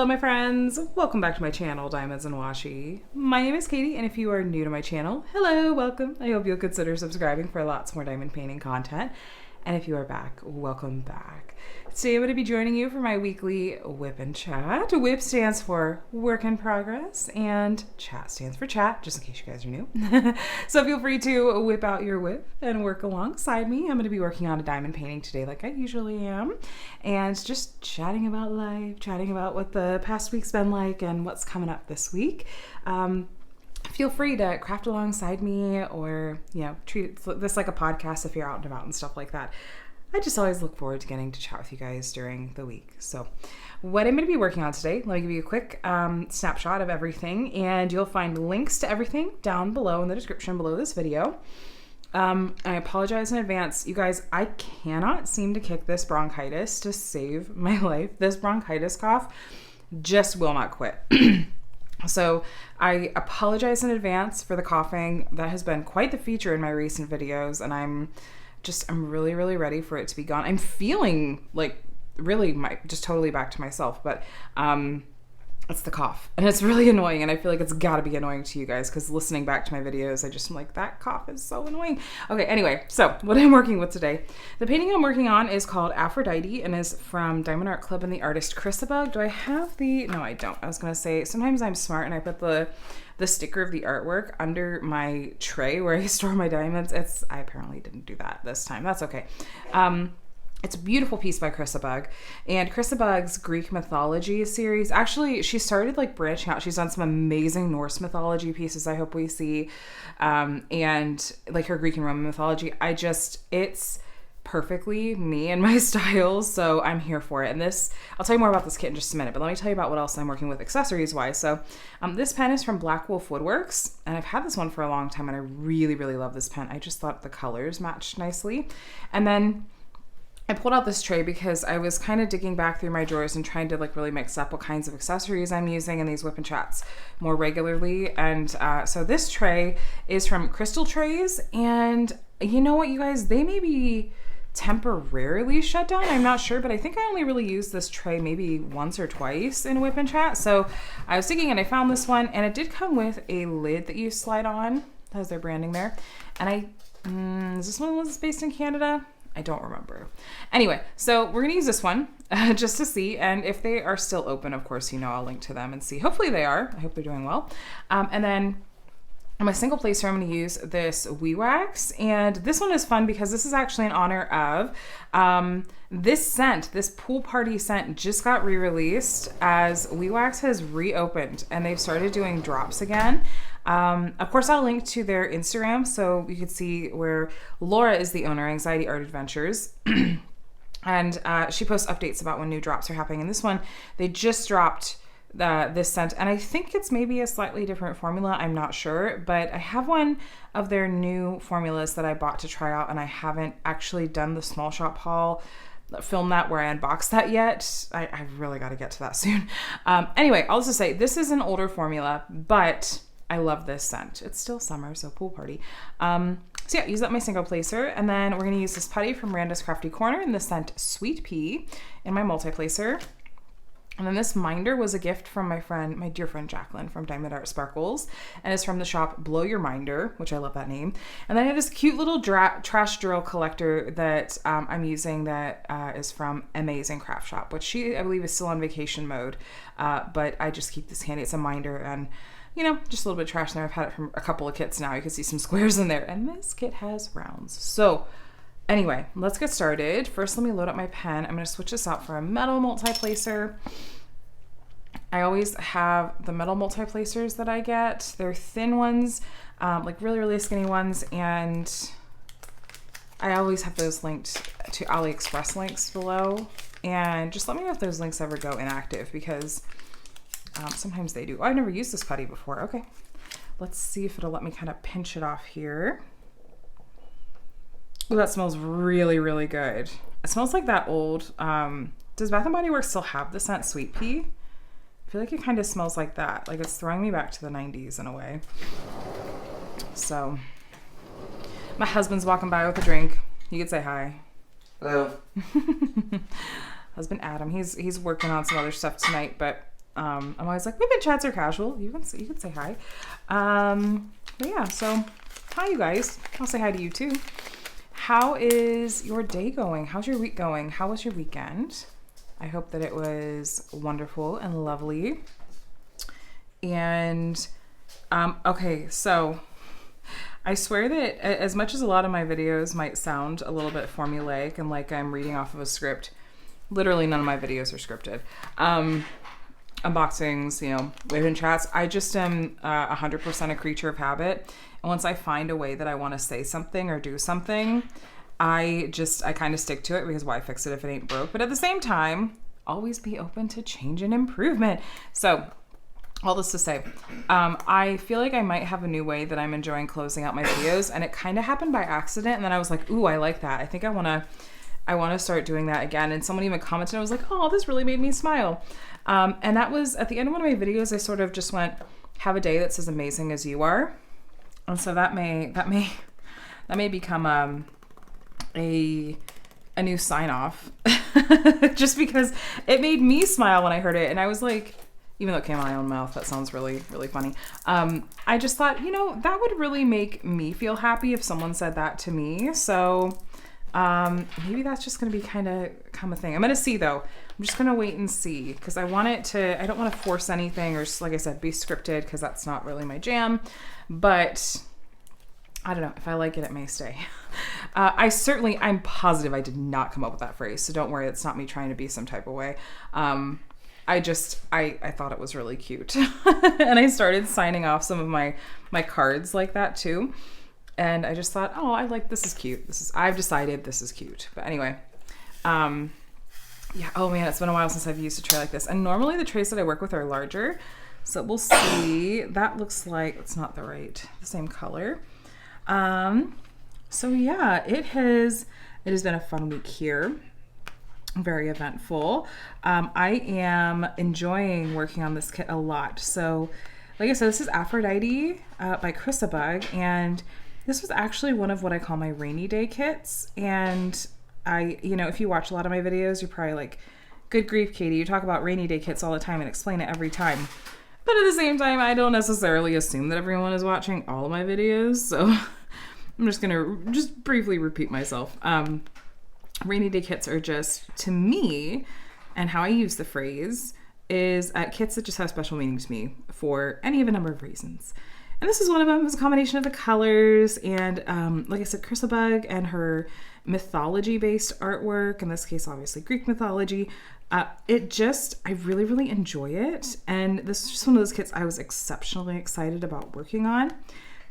Hello my friends, welcome back to my channel, Diamonds and Washi. My name is Katie, and if you are new to my channel, hello, welcome. I hope you'll consider subscribing for lots more diamond painting content. And if you are back, welcome back. Today I'm going to be joining you for my weekly WIP and Chat. WIP stands for Work in Progress, and Chat stands for Chat, just in case you guys are new. So feel free to whip out your WIP and work alongside me. I'm going to be working on a diamond painting today like I usually am, and just chatting about life, chatting about what the past week's been like and what's coming up this week. Feel free to craft alongside me, or, you know, treat this like a podcast if you're out and about and stuff like that. I just always look forward to getting to chat with you guys during the week. So what I'm going to be working on today, let me give you a quick snapshot of everything, and you'll find links to everything down below in the description below this video. I apologize in advance. You guys, I cannot seem to kick this bronchitis to save my life. This bronchitis cough just will not quit. So I apologize in advance for the coughing. That has been quite the feature in my recent videos, and I'm really, really ready for it to be gone. I'm feeling like really just totally back to myself, but it's the cough, and it's really annoying, and I feel like it's got to be annoying to you guys, because listening back to my videos, I'm like, that cough is so annoying. Okay, anyway, so what I'm working with today. The painting I'm working on is called Aphrodite and is from Diamond Art Club and the artist ChrissaBug. Do I have the... No, I don't. I was going to say, sometimes I'm smart and I put the sticker of the artwork under my tray where I store my diamonds. I apparently didn't do that this time. That's okay. It's a beautiful piece by ChrissaBug, and ChrissaBug's Greek mythology series, actually, she started like branching out. She's done some amazing Norse mythology pieces I hope we see, and like her Greek and Roman mythology. It's perfectly me and my styles, so I'm here for it. And this, I'll tell you more about this kit in just a minute, but let me tell you about what else I'm working with accessories wise. So this pen is from Black Wolf Woodworks, and I've had this one for a long time, and I really, really love this pen. I just thought the colors matched nicely. And then I pulled out this tray because I was kind of digging back through my drawers and trying to like really mix up what kinds of accessories I'm using in these WIP and Chats more regularly. And so this tray is from Crystal Trays, and you know what, you guys, they may be temporarily shut down. I'm not sure, but I think I only really used this tray maybe once or twice in WIP and Chat. So I was digging and I found this one, and it did come with a lid that you slide on. That has their branding there. And is this one was based in Canada? I don't remember. Anyway, so we're gonna use this one just to see, and if they are still open, of course, you know, I'll link to them and see. Hopefully they are. I hope they're doing well. And then on my single placer, I'm gonna use this wax, and this one is fun because this is actually in honor of this scent. This pool party scent just got re-released as wax has reopened, and they've started doing drops again. Of course, I'll link to their Instagram so you can see where Laura is the owner, Anxiety Art Adventures. And she posts updates about when new drops are happening. And this one, they just dropped this scent. And I think it's maybe a slightly different formula. I'm not sure. But I have one of their new formulas that I bought to try out. And I haven't actually done the small shop haul, film that where I unboxed that yet. I really got to get to that soon. Anyway, I'll just say this is an older formula, but I love this scent. It's still summer, so pool party. So yeah, use that in my single placer, and then we're gonna use this putty from Randa's Crafty Corner in the scent Sweet Pea in my multi-placer. And then this minder was a gift from my dear friend Jacqueline from Diamond Art Sparkles, and it's from the shop Blow Your Minder, which I love that name. And then I have this cute little trash drill collector that I'm using that is from Amazing Craft Shop, which she, I believe, is still on vacation mode, but I just keep this handy. It's a minder, and you know, just a little bit of trash in there. I've had it from a couple of kits now. You can see some squares in there, and this kit has rounds. So anyway, let's get started. First, let me load up my pen. I'm going to switch this out for a metal multi-placer. I always have the metal multi-placers that I get. They're thin ones, like really, really skinny ones, and I always have those linked to AliExpress links below. And just let me know if those links ever go inactive, because sometimes they do. Oh, I've never used this putty before. Okay, let's see if it'll let me kind of pinch it off here. Oh, that smells really, really good. It smells like that old, does Bath & Body Works still have the scent Sweet Pea? I feel like it kind of smells like that. Like it's throwing me back to the 90s in a way. So, my husband's walking by with a drink. You could say hi. Hello. Husband Adam, he's working on some other stuff tonight, but I'm always like, WIP and Chats are casual. You can say hi. But yeah, so hi you guys. I'll say hi to you too. How is your day going? How's your week going? How was your weekend? I hope that it was wonderful and lovely. And okay, so I swear that as much as a lot of my videos might sound a little bit formulaic and like I'm reading off of a script, literally none of my videos are scripted. Unboxings, you know, WIP and Chats. I just am 100% a creature of habit. And once I find a way that I want to say something or do something, I kind of stick to it, because why fix it if it ain't broke? But at the same time, always be open to change and improvement. So all this to say, I feel like I might have a new way that I'm enjoying closing out my videos, and it kind of happened by accident. And then I was like, ooh, I like that. I think I want to start doing that again. And someone even commented, I was like, oh, this really made me smile. And that was at the end of one of my videos. I sort of just went, have a day that's as amazing as you are. And so that may become a new sign off, just because it made me smile when I heard it. And I was like, even though it came out of my own mouth, that sounds really, really funny. I just thought, you know, that would really make me feel happy if someone said that to me. So maybe that's just going to be kind of a thing. I'm going to see though. I'm just going to wait and see, because I don't want to force anything or, like I said, be scripted, because that's not really my jam. But I don't know. If I like it, it may stay. I'm positive I did not come up with that phrase. So don't worry. It's not me trying to be some type of way. I thought it was really cute. And I started signing off some of my cards like that too. And I just thought, oh, this is cute. I've decided this is cute. But anyway, yeah, oh man, it's been a while since I've used a tray like this. And normally the trays that I work with are larger. So we'll see. That looks like it's not the same color. So yeah, it has been a fun week here. Very eventful. I am enjoying working on this kit a lot. So like I said, this is Aphrodite by ChrissaBug, and this was actually one of what I call my rainy day kits. And if you watch a lot of my videos, you're probably like, good grief, Katie, you talk about rainy day kits all the time and explain it every time. But at the same time, I don't necessarily assume that everyone is watching all of my videos. So I'm just going to briefly repeat myself. Rainy day kits are just, to me, and how I use the phrase, is kits that just have special meaning to me for any of a number of reasons. And this is one of them. It's a combination of the colors and, like I said, ChrissaBug and her mythology-based artwork, in this case, obviously Greek mythology. I really, really enjoy it. And this is just one of those kits I was exceptionally excited about working on.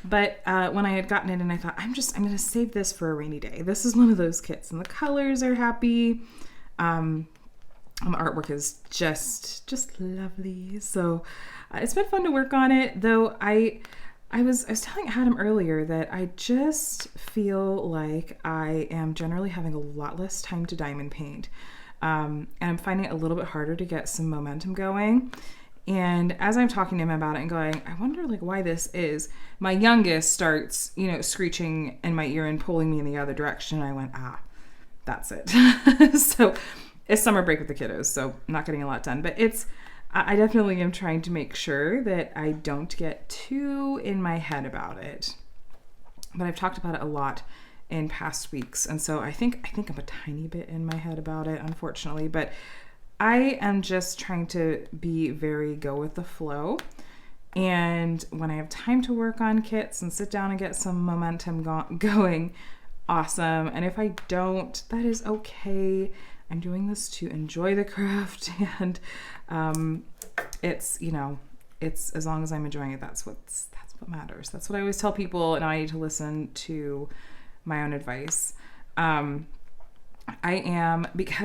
But when I had gotten it and I thought, I'm going to save this for a rainy day. This is one of those kits, and the colors are happy. The artwork is just lovely. So it's been fun to work on it, though I was telling Adam earlier that I just feel like I am generally having a lot less time to diamond paint. And I'm finding it a little bit harder to get some momentum going. And as I'm talking to him about it and going, I wonder why this is, my youngest starts, screeching in my ear and pulling me in the other direction. And I went, that's it. So it's summer break with the kiddos, so I'm not getting a lot done, but I definitely am trying to make sure that I don't get too in my head about it. But I've talked about it a lot in past weeks. And so I think I'm a tiny bit in my head about it, unfortunately, but I am just trying to be very go with the flow. And when I have time to work on kits and sit down and get some momentum going, awesome. And if I don't, that is okay. I'm doing this to enjoy the craft, and it's as long as I'm enjoying it, that's what matters. That's what I always tell people, and I need to listen to my own advice. Because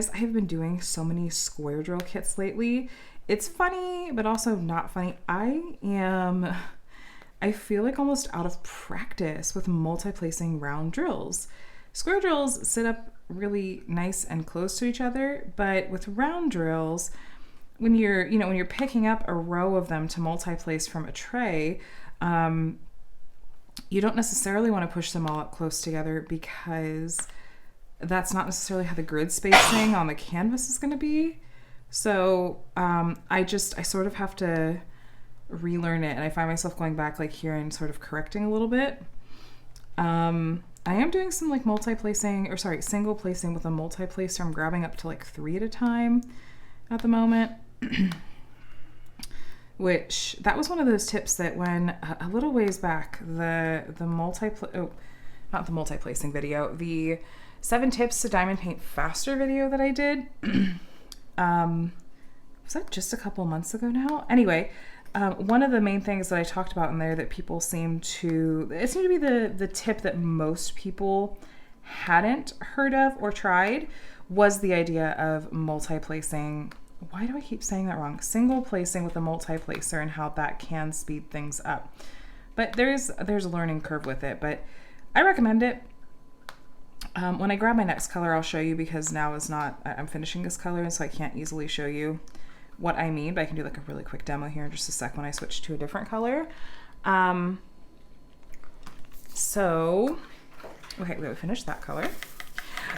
I have been doing so many square drill kits lately, it's funny, but also not funny. I feel like almost out of practice with multi-placing round drills. Square drills sit up really nice and close to each other, but with round drills, when you're picking up a row of them to multi-place from a tray, you don't necessarily want to push them all up close together, because that's not necessarily how the grid spacing on the canvas is going to be. So I sort of have to relearn it, and I find myself going back like here and sort of correcting a little bit. I am doing some like single placing with a multi-placer. I'm grabbing up to like 3 at a time at the moment. Which, that was one of those tips that when a little ways back, not the multi-placing video, the 7 tips to diamond paint faster video that I did, was that just a couple months ago now? Anyway, one of the main things that I talked about in there that people seemed to be the tip that most people hadn't heard of or tried, was the idea of multi-placing. Why do I keep saying that wrong? Single placing with a multi-placer, and how that can speed things up. But there's a learning curve with it, but I recommend it. When I grab my next color, I'll show you, because now I'm finishing this color, and so I can't easily show you what I mean, but I can do like a really quick demo here in just a sec when I switch to a different color. Okay, we finished that color.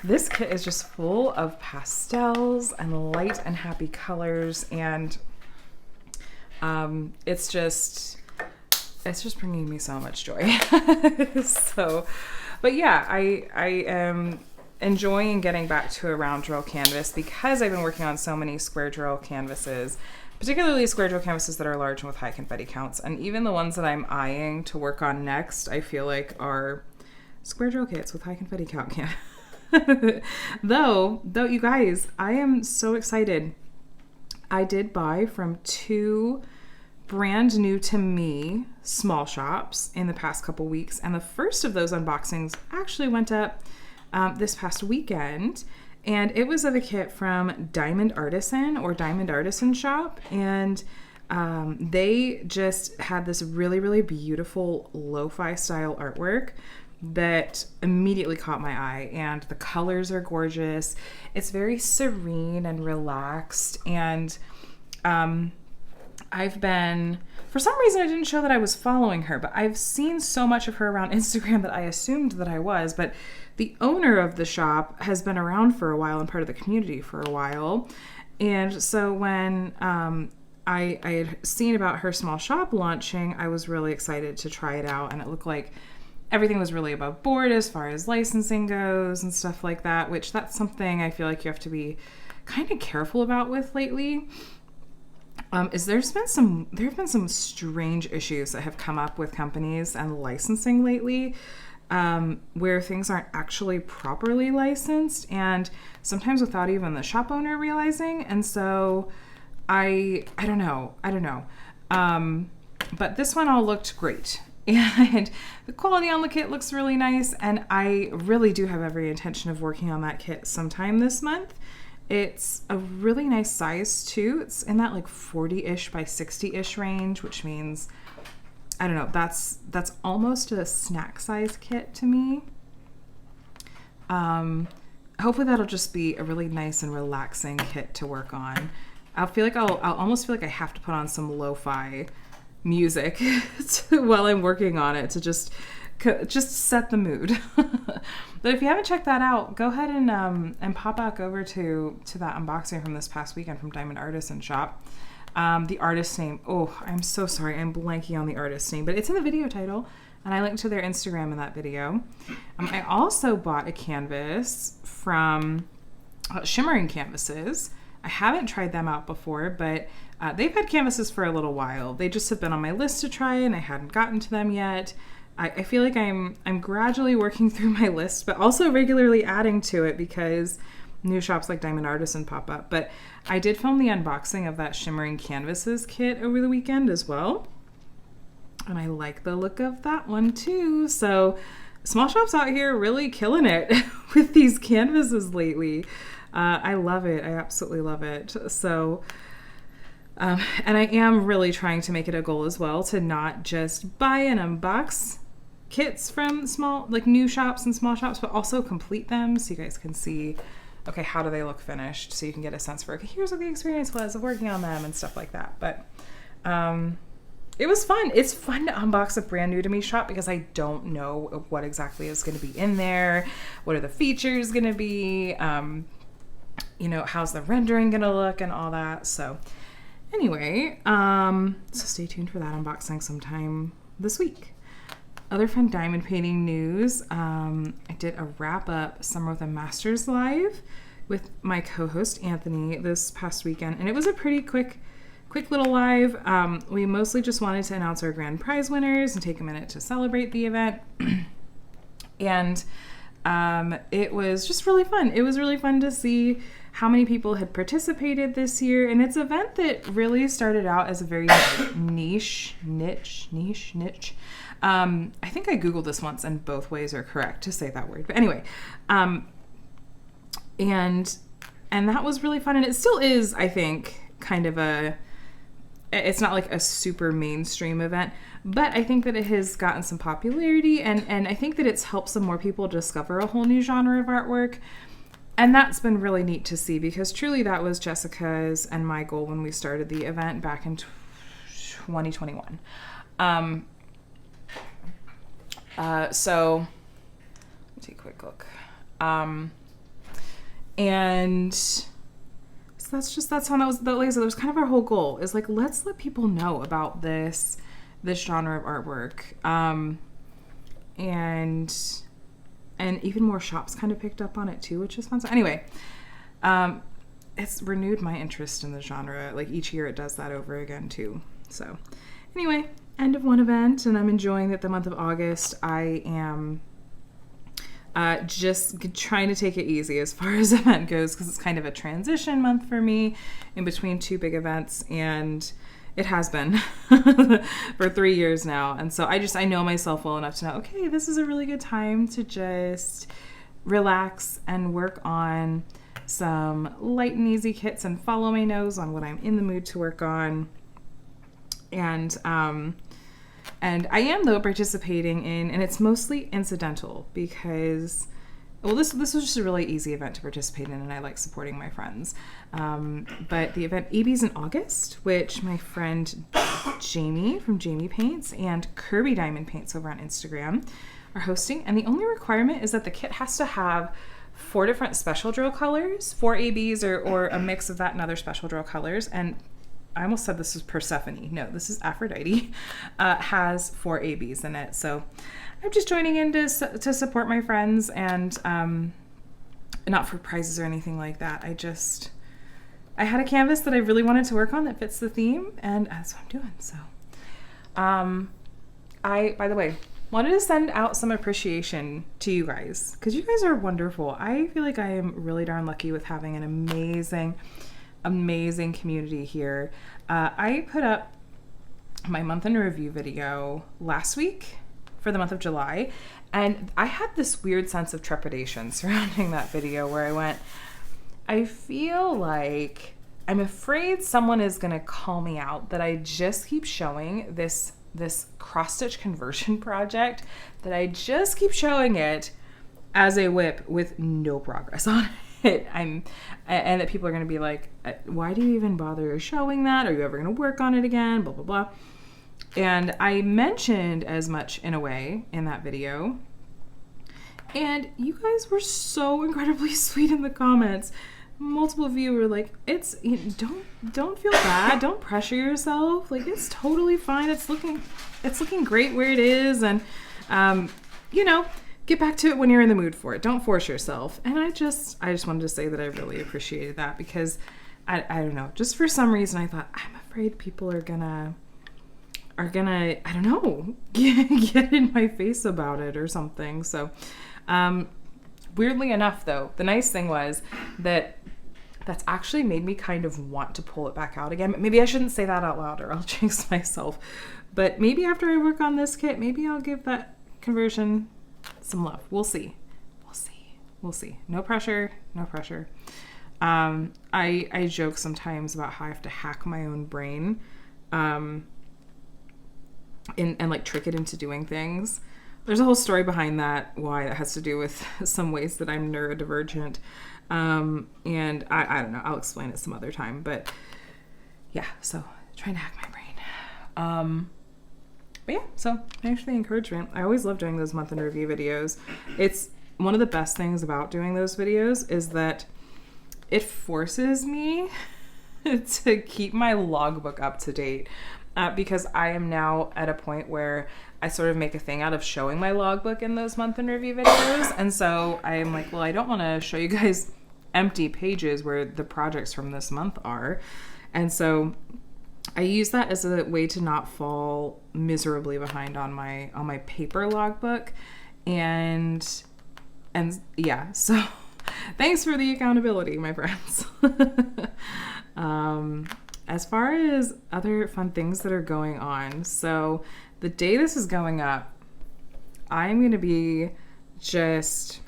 This kit is just full of pastels and light and happy colors, and it's just bringing me so much joy. But yeah, I am enjoying getting back to a round drill canvas, because I've been working on so many square drill canvases, particularly square drill canvases that are large and with high confetti counts, and even the ones that I'm eyeing to work on next, I feel like are square drill kits with high confetti count canvas. Though you guys, I am so excited. I did buy from 2 brand new to me small shops in the past couple weeks, and the first of those unboxings actually went up this past weekend, and it was of a kit from Diamond Artisan Shop, and they just had this really, really beautiful lo-fi style artwork that immediately caught my eye, and the colors are gorgeous. It's very serene and relaxed, and for some reason I didn't show that I was following her, but I've seen so much of her around Instagram that I assumed that I was. But the owner of the shop has been around for a while and part of the community for a while, and so when I had seen about her small shop launching, I was really excited to try it out, and it looked like everything was really above board as far as licensing goes and stuff like that, which that's something I feel like you have to be kind of careful about with lately. There have been some strange issues that have come up with companies and licensing lately, where things aren't actually properly licensed, and sometimes without even the shop owner realizing. And so I don't know. But this one all looked great. And the quality on the kit looks really nice, and I really do have every intention of working on that kit sometime this month. It's a really nice size too. It's in that like 40-ish by 60-ish range, which means, I don't know, that's almost a snack size kit to me. Hopefully that'll just be a really nice and relaxing kit to work on. I'll almost feel like I have to put on some lo-fi music while I'm working on it to just set the mood. But if you haven't checked that out, go ahead and pop back over to that unboxing from this past weekend from Diamond Artisan Shop. The artist name, I'm so sorry, I'm blanking on the artist name, but it's in the video title, and I linked to their Instagram in that video. I also bought a canvas from Shimmering Canvases. I haven't tried them out before, but they've had canvases for a little while. They just have been on my list to try, and I hadn't gotten to them yet. I feel like I'm gradually working through my list, but also regularly adding to it because new shops like Diamond Artisan pop up. But I did film the unboxing of that Shimmering Canvases kit over the weekend as well, and I like the look of that one too. So small shops out here really killing it with these canvases lately. I love it. I absolutely love it. So, and I am really trying to make it a goal as well to not just buy and unbox kits from new shops and small shops, but also complete them so you guys can see, okay, how do they look finished? So you can get a sense for, okay, here's what the experience was of working on them and stuff like that. But it was fun. It's fun to unbox a brand new to me shop because I don't know what exactly is going to be in there. What are the features going to be? how's the rendering gonna look and all that. So anyway, so stay tuned for that unboxing sometime this week. Other fun diamond painting news. I did a wrap up Summer with a Masters live with my co-host Anthony this past weekend, and it was a pretty quick little live. We mostly just wanted to announce our grand prize winners and take a minute to celebrate the event. And it was just really fun. It was really fun to see how many people had participated this year. And it's an event that really started out as a very niche. I think I Googled this once and both ways are correct to say that word. But anyway, and that was really fun. And it still is, I think, kind of it's not like a super mainstream event, but I think that it has gotten some popularity, and I think that it's helped some more people discover a whole new genre of artwork. And that's been really neat to see, because truly that was Jessica's and my goal when we started the event back in 2021. So let's take a quick look. And so that's how that was kind of our whole goal, is like, let's let people know about this genre of artwork. And even more shops kind of picked up on it too, which is fun. So anyway, it's renewed my interest in the genre. Like each year it does that over again too. So anyway, end of one event, and I'm enjoying that the month of August I am just trying to take it easy as far as event goes, because it's kind of a transition month for me in between two big events, and it has been for 3 years now. And so I know myself well enough to know, okay, this is a really good time to just relax and work on some light and easy kits and follow my nose on what I'm in the mood to work on. And I am, though, participating in, and it's mostly incidental because, well, this was just a really easy event to participate in, and I like supporting my friends. But the event AB's in August, which my friend Jamie from Jamie Paints and Kirby Diamond Paints over on Instagram are hosting, and the only requirement is that the kit has to have 4 different special drill colors, 4 ABs or a mix of that and other special drill colors, and I almost said this is Persephone. No, this is Aphrodite. Has 4 ABs in it. So I'm just joining in to support my friends, and not for prizes or anything like that. I had a canvas that I really wanted to work on that fits the theme, and that's what I'm doing. So I, by the way, wanted to send out some appreciation to you guys, because you guys are wonderful. I feel like I am really darn lucky with having an amazing community here. I put up my month in review video last week for the month of July, and I had this weird sense of trepidation surrounding that video where I feel like I'm afraid someone is going to call me out that I just keep showing this cross-stitch conversion project, that I just keep showing it as a WIP with no progress on it. And that people are going to be like, why do you even bother showing that? Are you ever going to work on it again? Blah, blah, blah. And I mentioned as much in a way in that video. And you guys were so incredibly sweet in the comments. Multiple of you were like, don't feel bad. Don't pressure yourself. Like, it's totally fine. It's looking great where it is. And, get back to it when you're in the mood for it. Don't force yourself. And I just wanted to say that I really appreciated that, because I don't know, just for some reason I thought, I'm afraid people are gonna, I don't know, get in my face about it or something. So, weirdly enough though, the nice thing was that's actually made me kind of want to pull it back out again. Maybe I shouldn't say that out loud or I'll jinx myself. But maybe after I work on this kit, maybe I'll give that conversion some love. We'll see. No pressure. I joke sometimes about how I have to hack my own brain and like trick it into doing things. There's a whole story behind that, why that has to do with some ways that I'm neurodivergent. And I don't know, I'll explain it some other time, but yeah, so trying to hack my brain. But yeah, so thanks for the encouragement. I always love doing those month in review videos. It's one of the best things about doing those videos is that it forces me to keep my logbook up to date because I am now at a point where I sort of make a thing out of showing my logbook in those month in review videos. And so I'm like, well, I don't want to show you guys empty pages where the projects from this month are. And so I use that as a way to not fall miserably behind on my paper logbook. And yeah, so thanks for the accountability, my friends. As far as other fun things that are going on, so the day this is going up, I'm going to be just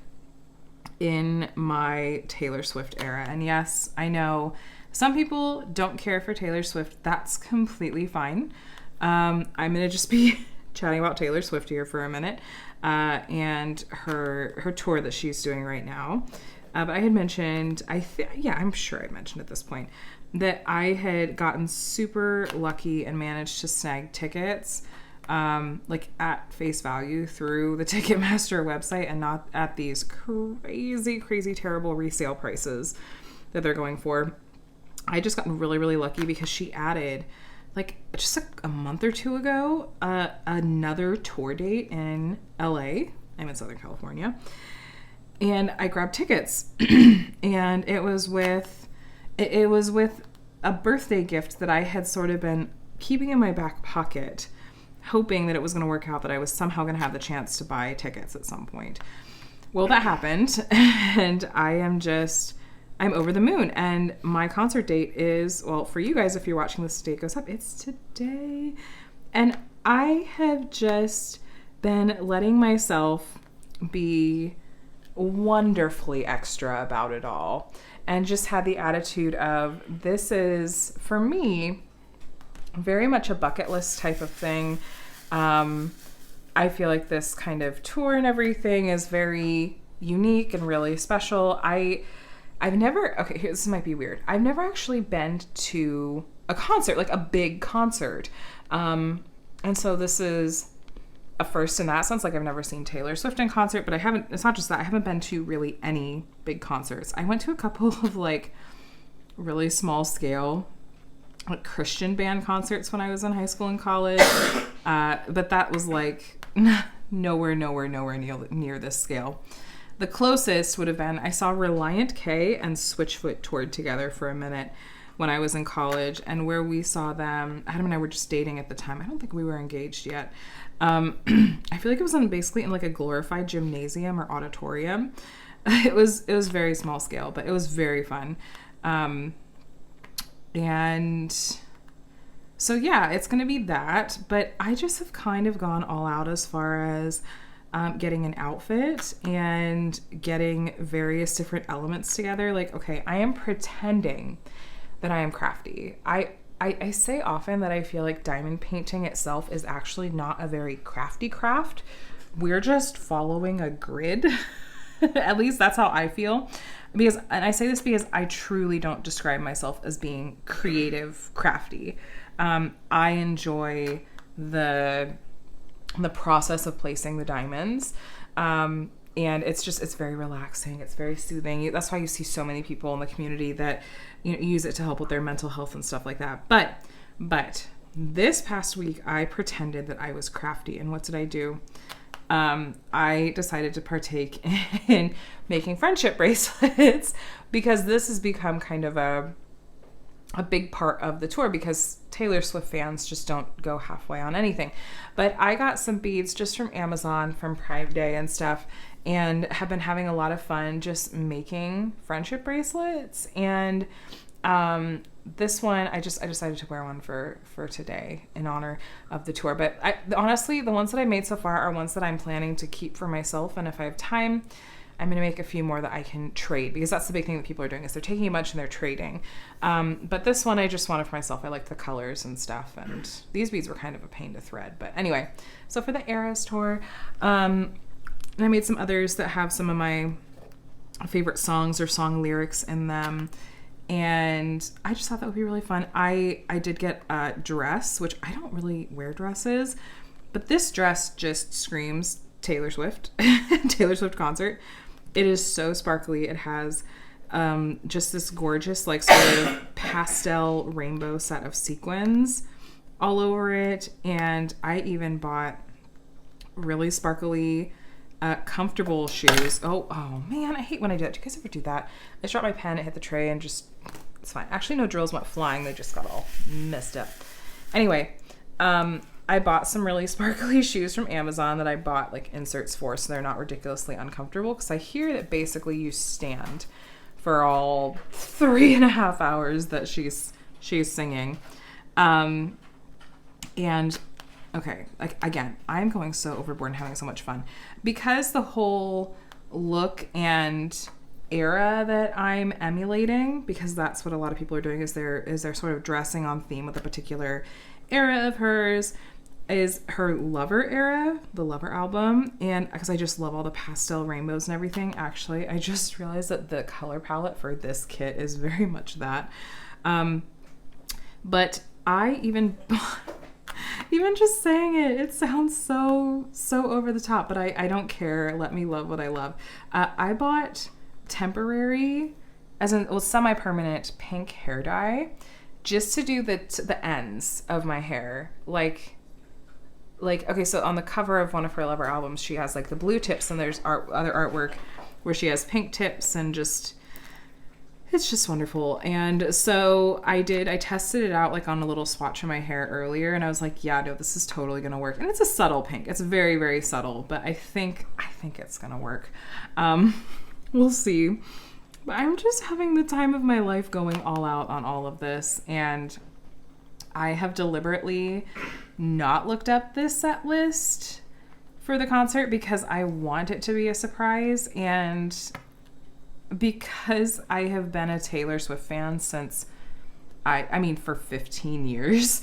in my Taylor Swift era. And yes, I know some people don't care for Taylor Swift. That's completely fine. I'm going to just be chatting about Taylor Swift here for a minute and her tour that she's doing right now. But I had mentioned, I'm sure I mentioned at this point, that I had gotten super lucky and managed to snag tickets like at face value through the Ticketmaster website and not at these crazy terrible resale prices that they're going for. I just got really, really lucky because she added, like, just a month or two ago, another tour date in LA. I'm in Southern California. And I grabbed tickets. And it was with a birthday gift that I had sort of been keeping in my back pocket, hoping that it was going to work out, that I was somehow going to have the chance to buy tickets at some point. Well, that happened. And I'm over the moon. And my concert date is, well, for you guys, if you're watching this, the date goes up, it's today. And I have just been letting myself be wonderfully extra about it all. And just had the attitude of, this is, for me, very much a bucket list type of thing. I feel like this kind of tour and everything is very unique and really special. I've never, okay, this might be weird. I've never actually been to a concert, like a big concert. And so this is a first in that sense. Like, I've never seen Taylor Swift in concert, but it's not just that. I haven't been to really any big concerts. I went to a couple of like really small scale like Christian band concerts when I was in high school and college. But that was like nowhere near this scale. The closest would have been, I saw Reliant K and Switchfoot toured together for a minute when I was in college, and where we saw them, Adam and I were just dating at the time. I don't think we were engaged yet. I feel like it was basically in like a glorified gymnasium or auditorium. It was very small scale, but it was very fun. And so yeah, it's going to be that, but I just have kind of gone all out as far as getting an outfit and getting various different elements together. Like, okay, I am pretending that I am crafty. I say often that I feel like diamond painting itself is actually not a very crafty craft. We're just following a grid. At least that's how I feel. And I say this because I truly don't describe myself as being creative, crafty. I enjoy the process of placing the diamonds. And it's very relaxing. It's very soothing. That's why you see so many people in the community that, use it to help with their mental health and stuff like that. But this past week, I pretended that I was crafty. And what did I do? I decided to partake in making friendship bracelets because this has become kind of a big part of the tour, because Taylor Swift fans just don't go halfway on anything. But I got some beads just from Amazon from Prime Day and stuff, and have been having a lot of fun just making friendship bracelets. And this one, I decided to wear one for today in honor of the tour. But honestly, the ones that I made so far are ones that I'm planning to keep for myself, and if I have time, I'm going to make a few more that I can trade, because that's the big thing that people are doing, is they're taking a bunch and they're trading. But this one I just wanted for myself. I like the colors and stuff, and these beads were kind of a pain to thread. But anyway, so for the Eras tour, and I made some others that have some of my favorite songs or song lyrics in them. And I just thought that would be really fun. I did get a dress, which I don't really wear dresses, but this dress just screams Taylor Swift, Taylor Swift concert. It is so sparkly. It has just this gorgeous, like, sort of pastel rainbow set of sequins all over it. And I even bought really sparkly, comfortable shoes. Oh man, I hate when I do that. Do you guys ever do that? I just dropped my pen, it hit the tray, and just, it's fine. Actually, no drills went flying. They just got all messed up. Anyway, I bought some really sparkly shoes from Amazon that I bought like inserts for, so they're not ridiculously uncomfortable, because I hear that basically you stand for all 3.5 hours that she's singing. And okay, like, again, I'm going so overboard and having so much fun because the whole look and era that I'm emulating, because that's what a lot of people are doing, is they're sort of dressing on theme with a particular era of hers, is her Lover era, the Lover album. And because I just love all the pastel rainbows and everything, actually, I just realized that the color palette for this kit is very much that. But I even just saying it sounds so over the top, but I don't care. Let me love what I love. I bought temporary, as in, well, semi-permanent pink hair dye, just to do the ends of my hair. Like, okay, so on the cover of one of her Lover albums, she has like the blue tips, and there's other artwork where she has pink tips, and just, it's just wonderful. And so I tested it out like on a little swatch of my hair earlier, and I was like, yeah, no, this is totally gonna work. And it's a subtle pink. It's very, very subtle, but I think it's gonna work. We'll see. But I'm just having the time of my life, going all out on all of this, and I have deliberately not looked up this set list for the concert because I want it to be a surprise, and because I have been a Taylor Swift fan since I mean for 15 years.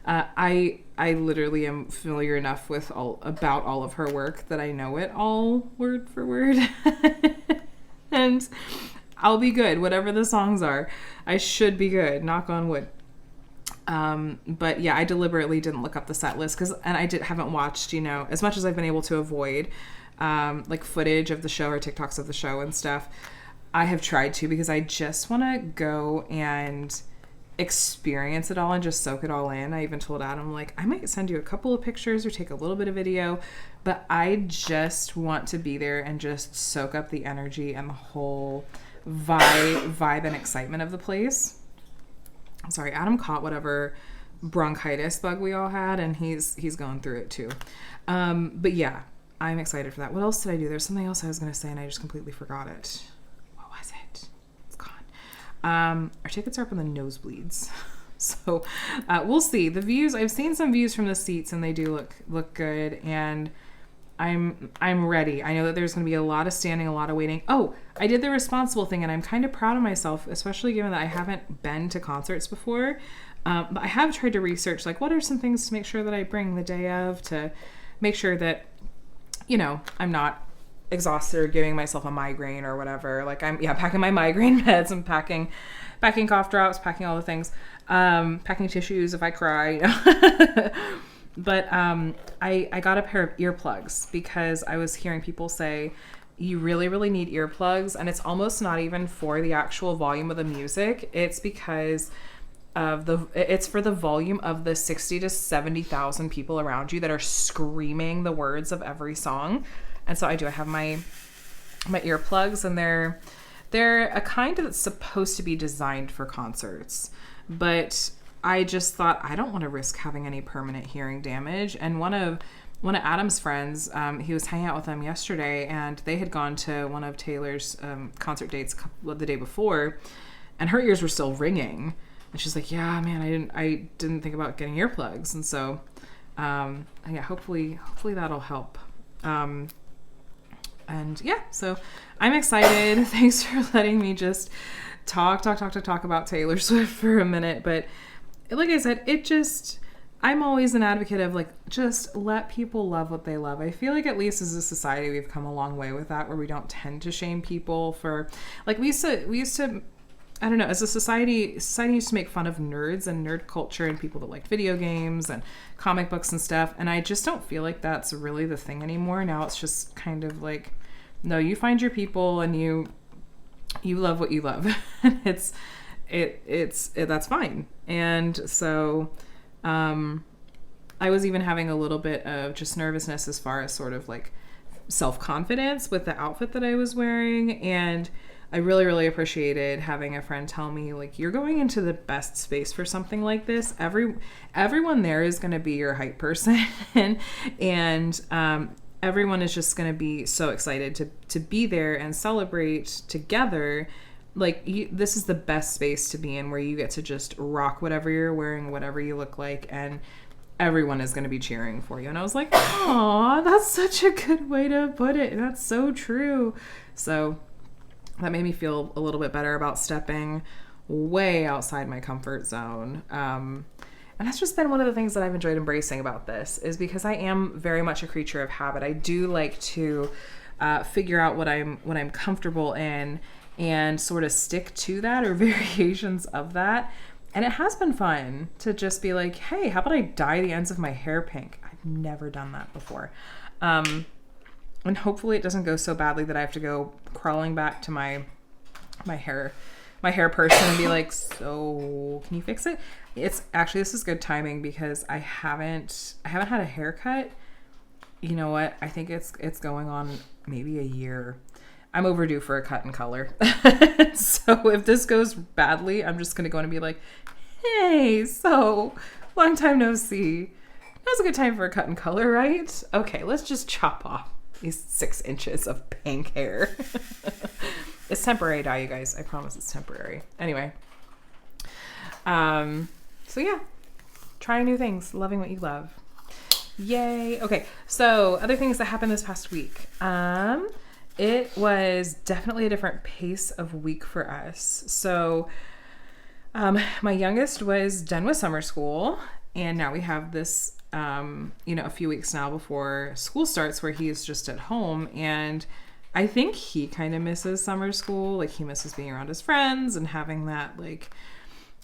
I literally am familiar enough with about all of her work that I know it all word for word. And I'll be good. Whatever the songs are, I should be good. Knock on wood. But yeah, I deliberately didn't look up the set list and I haven't watched, as much as I've been able to avoid, like footage of the show or TikToks of the show and stuff. I have tried to, because I just want to go and experience it all and just soak it all in. I even told Adam, like, I might send you a couple of pictures or take a little bit of video, but I just want to be there and just soak up the energy and the whole vibe and excitement of the place. Sorry, Adam caught whatever bronchitis bug we all had, and he's going through it too. But yeah, I'm excited for that. What else did I do? There's something else I was going to say and I just completely forgot it. What was it? It's gone. Our tickets are up in the nosebleeds. So we'll see. The views, I've seen some views from the seats and they do look good, and I'm ready. I know that there's going to be a lot of standing, a lot of waiting. Oh, I did the responsible thing, and I'm kind of proud of myself, especially given that I haven't been to concerts before. But I have tried to research, like, what are some things to make sure that I bring the day of, to make sure that, I'm not exhausted or giving myself a migraine or whatever. Like, I'm packing my migraine meds, I'm packing cough drops, packing all the things, packing tissues if I cry. But I got a pair of earplugs because I was hearing people say you really, really need earplugs, and it's almost not even for the actual volume of the music. It's because of it's for the volume of the 60 to 70,000 people around you that are screaming the words of every song. And so I have my earplugs, and they're a kind that's supposed to be designed for concerts, but I just thought I don't want to risk having any permanent hearing damage. And one of Adam's friends, he was hanging out with them yesterday, and they had gone to one of Taylor's concert dates the day before, and her ears were still ringing. And she's like, "Yeah, man, I didn't think about getting earplugs." And so, hopefully that'll help. And yeah, so I'm excited. Thanks for letting me just talk about Taylor Swift for a minute. But like I said, I'm always an advocate of, like, just let people love what they love. I feel like at least as a society, we've come a long way with that, where we don't tend to shame people for, like, we used to, I don't know, as a society used to make fun of nerds and nerd culture and people that liked video games and comic books and stuff. And I just don't feel like that's really the thing anymore. Now it's just kind of like, no, you find your people and you you love what you love. That's fine. And so, I was even having a little bit of just nervousness as far as sort of like self-confidence with the outfit that I was wearing. And I really, really appreciated having a friend tell me, like, you're going into the best space for something like this. Everyone there is going to be your hype person. and everyone is just going to be so excited to be there and celebrate together. Like, this is the best space to be in, where you get to just rock whatever you're wearing, whatever you look like, and everyone is going to be cheering for you. And I was like, oh, that's such a good way to put it. That's so true. So that made me feel a little bit better about stepping way outside my comfort zone. And that's just been one of the things that I've enjoyed embracing about this, is because I am very much a creature of habit. I do like to figure out what I'm comfortable in and sort of stick to that, or variations of that. And it has been fun to just be like, hey, how about I dye the ends of my hair pink? I've never done that before. And hopefully it doesn't go so badly that I have to go crawling back to my hair person and be like, so can you fix it? It's actually, this is good timing because I haven't had a haircut. You know what? I think it's going on maybe a year. I'm overdue for a cut and color. So if this goes badly, I'm just going to go in and be like, hey, so long time no see. Now's a good time for a cut and color, right? Okay, let's just chop off these 6 inches of pink hair. It's temporary dye, you guys. I promise it's temporary. Anyway. So yeah, trying new things, loving what you love. Yay. Okay, so other things that happened this past week. It was definitely a different pace of week for us. So my youngest was done with summer school, and now we have this, a few weeks now before school starts where he's just at home. And I think he kind of misses summer school. Like, he misses being around his friends and having that, like,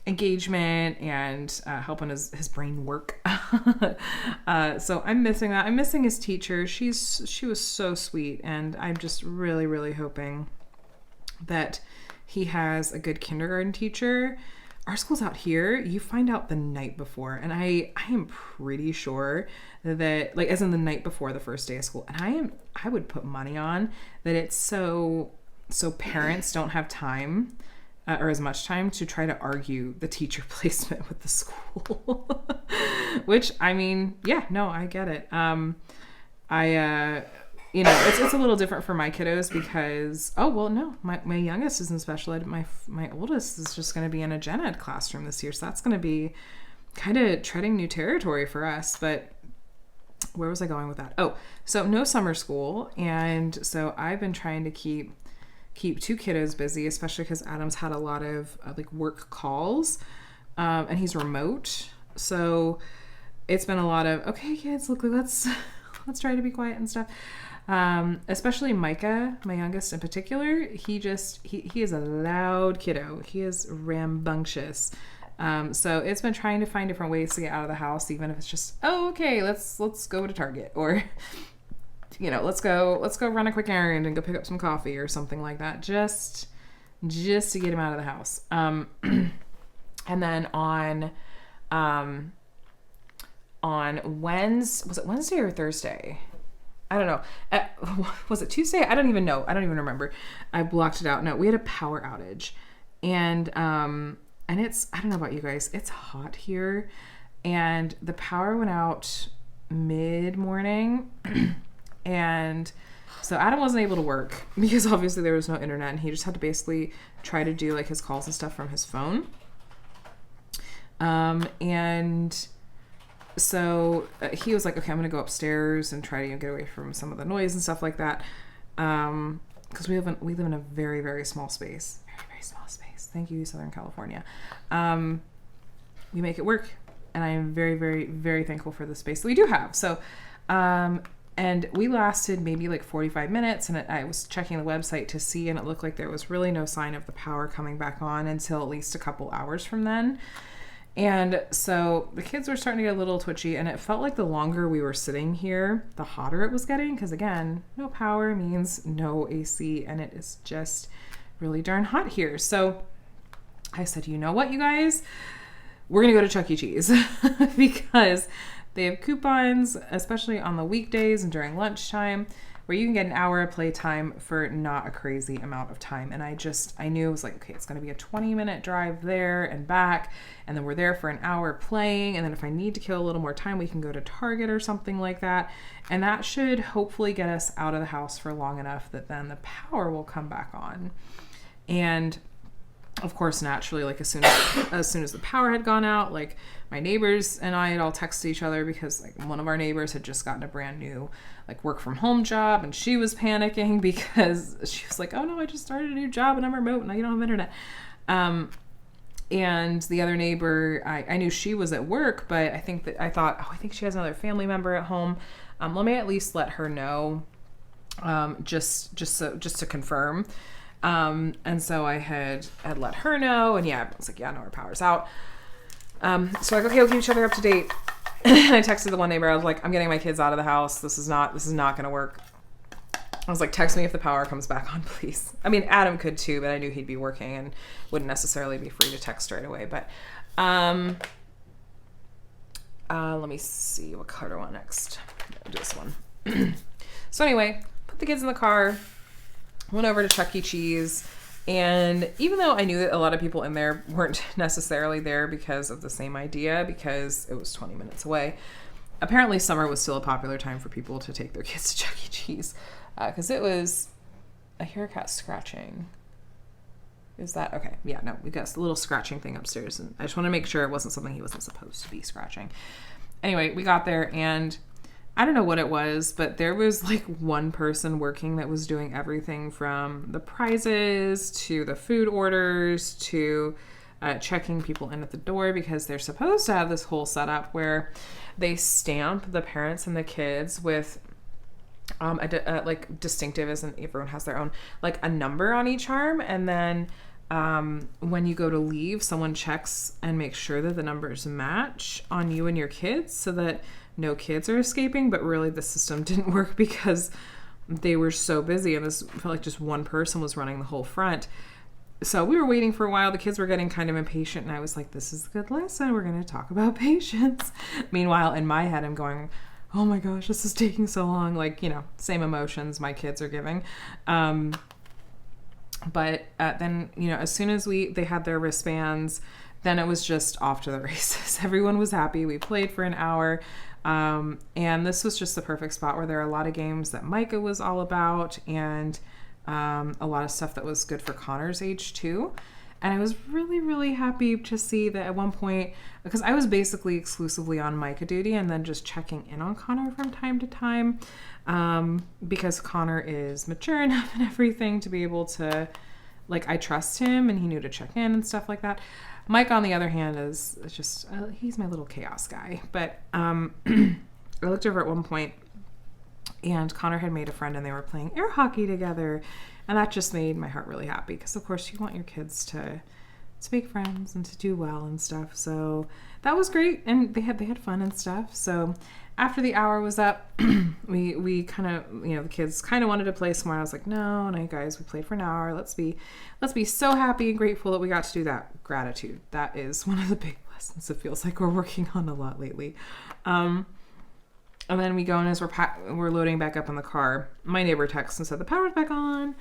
engagement and helping his brain work. So I'm missing that. I'm missing his teacher. She was so sweet, and I'm just really, really hoping that he has a good kindergarten teacher. Our school's out here. You find out the night before, and I am pretty sure that, like, as in the night before the first day of school, and I would put money on that it's so parents don't have time or as much time to try to argue the teacher placement with the school. Which, I mean, yeah, no, I get it. It's a little different for my kiddos because, my youngest is in special ed. My oldest is just going to be in a gen ed classroom this year. So that's going to be kind of treading new territory for us. But where was I going with that? Oh, so no summer school. And so I've been trying to keep 2 kiddos busy, especially because Adam's had a lot of work calls, and he's remote. So it's been a lot of, okay, kids, look, let's try to be quiet and stuff. Especially Micah, my youngest in particular, he is a loud kiddo. He is rambunctious. So it's been trying to find different ways to get out of the house, even if it's just, okay, let's go to Target, or let's go run a quick errand and go pick up some coffee or something like that, just to get him out of the house. And then on Wednesday, was it Wednesday or Thursday? I don't know. Was it Tuesday? I don't even know. I don't even remember. I blocked it out. No, we had a power outage, and it's, I don't know about you guys, it's hot here, and the power went out mid-morning. And so Adam wasn't able to work because obviously there was no internet, and he just had to basically try to do his calls and stuff from his phone. And so he was like, okay, I'm going to go upstairs and try to get away from some of the noise and stuff like that. Because we live in a very, very small space. Very, very small space. Thank you, Southern California. We make it work, and I am very, very, very thankful for the space that we do have. So, and we lasted maybe 45 minutes, and I was checking the website to see, and it looked like there was really no sign of the power coming back on until at least a couple hours from then. And so the kids were starting to get a little twitchy, and it felt like the longer we were sitting here, the hotter it was getting, because again, no power means no AC, and it is just really darn hot here. So I said, you know what, you guys, we're going to go to Chuck E. Cheese because they have coupons, especially on the weekdays and during lunchtime, where you can get an hour of playtime for not a crazy amount of time. And I knew it was like, okay, it's going to be a 20-minute drive there and back. And then we're there for an hour playing. And then if I need to kill a little more time, we can go to Target or something like that. And that should hopefully get us out of the house for long enough that then the power will come back on. And of course, naturally, like as soon as the power had gone out, like my neighbors and I had all texted each other because like one of our neighbors had just gotten a brand new like work from home job, and she was panicking because she was like, oh no, I just started a new job and I'm remote and I don't have internet. And the other neighbor, I knew she was at work, but I think she has another family member at home. Let me at least let her know, just to confirm. And so I had let her know, and yeah, I was like, yeah, no, our power's out. So like, okay, we'll keep each other up to date. And I texted the one neighbor, I was like, I'm getting my kids out of the house. This is not going to work. I was like, text me if the power comes back on, please. I mean, Adam could too, but I knew he'd be working and wouldn't necessarily be free to text right away. But, let me see what color I want next. I'll do this one. So anyway, put the kids in the car, went over to Chuck E. Cheese. And even though I knew that a lot of people in there weren't necessarily there because of the same idea, because it was 20 minutes away, apparently summer was still a popular time for people to take their kids to Chuck E. Cheese. Because it was, I hear a cat scratching. Is that, okay, yeah, no, we got a little scratching thing upstairs. And I just want to make sure it wasn't something he wasn't supposed to be scratching. Anyway, we got there and I don't know what it was, but there was like one person working that was doing everything from the prizes to the food orders to checking people in at the door, because they're supposed to have this whole setup where they stamp the parents and the kids with like distinctive, as in everyone has their own, like a number on each arm. And then when you go to leave, someone checks and makes sure that the numbers match on you and your kids so that no kids are escaping. But really the system didn't work because they were so busy and this felt like just one person was running the whole front. So we were waiting for a while. The kids were getting kind of impatient and I was like, this is a good lesson. We're going to talk about patience. Meanwhile, in my head, I'm going, oh my gosh, this is taking so long. Like, you know, same emotions my kids are giving. But then, you know, as soon as they had their wristbands, then it was just off to the races. Everyone was happy. We played for an hour. And this was just the perfect spot where there are a lot of games that Micah was all about and a lot of stuff that was good for Connor's age too. And I was really, really happy to see that at one point, because I was basically exclusively on Micah duty and then just checking in on Connor from time to time, because Connor is mature enough and everything to be able to, like, I trust him and he knew to check in and stuff like that. Mike, on the other hand, is just, he's my little chaos guy. But I looked over at one point and Connor had made a friend and they were playing air hockey together. And that just made my heart really happy because, of course, you want your kids to make friends and to do well and stuff. So that was great. And they had fun and stuff. So after the hour was up, we kind of, you know, the kids kind of wanted to play some more. I was like, no, guys, we played for an hour. Let's be so happy and grateful that we got to do that. Gratitude. That is one of the big lessons it feels like we're working on a lot lately. And then we go, and as we're loading back up in the car, my neighbor texts and said the power's back on.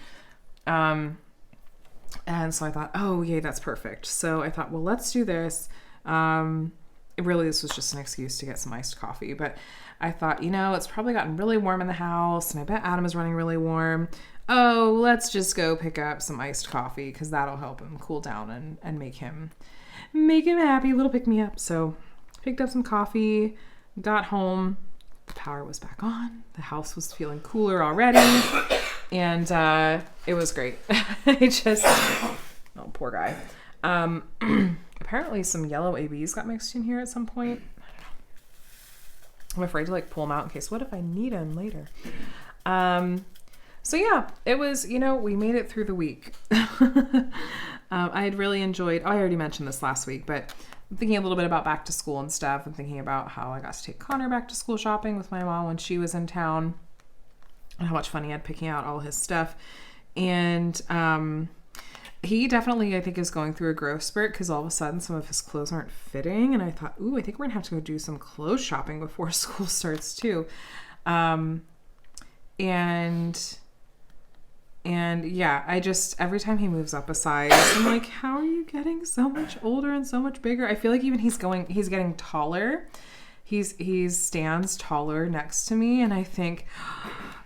And so I thought, oh, yay, that's perfect. So I thought, well, let's do this. Really, this was just an excuse to get some iced coffee. But I thought, you know, it's probably gotten really warm in the house, and I bet Adam is running really warm. Oh, let's just go pick up some iced coffee because that'll help him cool down and make him happy, a little pick-me-up. So picked up some coffee, got home. The power was back on. The house was feeling cooler already. And it was great. Oh, poor guy. Apparently some yellow ABs got mixed in here at some point. I don't know. I'm afraid to like pull them out in case, what if I need them later? So yeah, it was, you know, we made it through the week. I had really enjoyed, I already mentioned this last week, but I'm thinking a little bit about back to school and stuff. I'm thinking about how I got to take Connor back to school shopping with my mom when she was in town and how much fun he had picking out all his stuff. And he definitely, I think, is going through a growth spurt because all of a sudden some of his clothes aren't fitting. And I thought, ooh, I think we're going to have to go do some clothes shopping before school starts too. And yeah, every time he moves up a size, I'm like, how are you getting so much older and so much bigger? I feel like even he's getting taller. He stands taller next to me. And I think,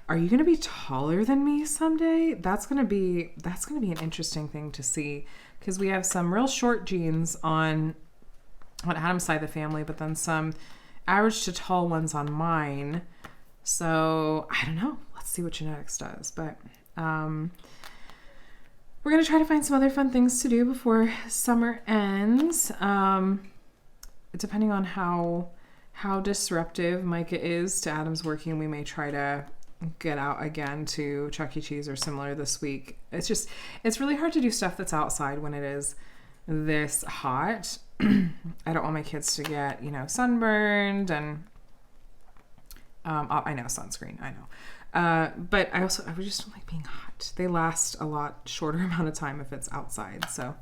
are you going to be taller than me someday? That's going to be an interesting thing to see, because we have some real short genes on Adam's side of the family, but then some average to tall ones on mine. So I don't know. Let's see what genetics does. But we're going to try to find some other fun things to do before summer ends. Depending on how disruptive Micah is to Adam's working, we may try to get out again to Chuck E. Cheese or similar this week. It's really hard to do stuff that's outside when it is this hot. I don't want my kids to get, sunburned, and I know sunscreen, I know. But I just don't like being hot. They last a lot shorter amount of time if it's outside. So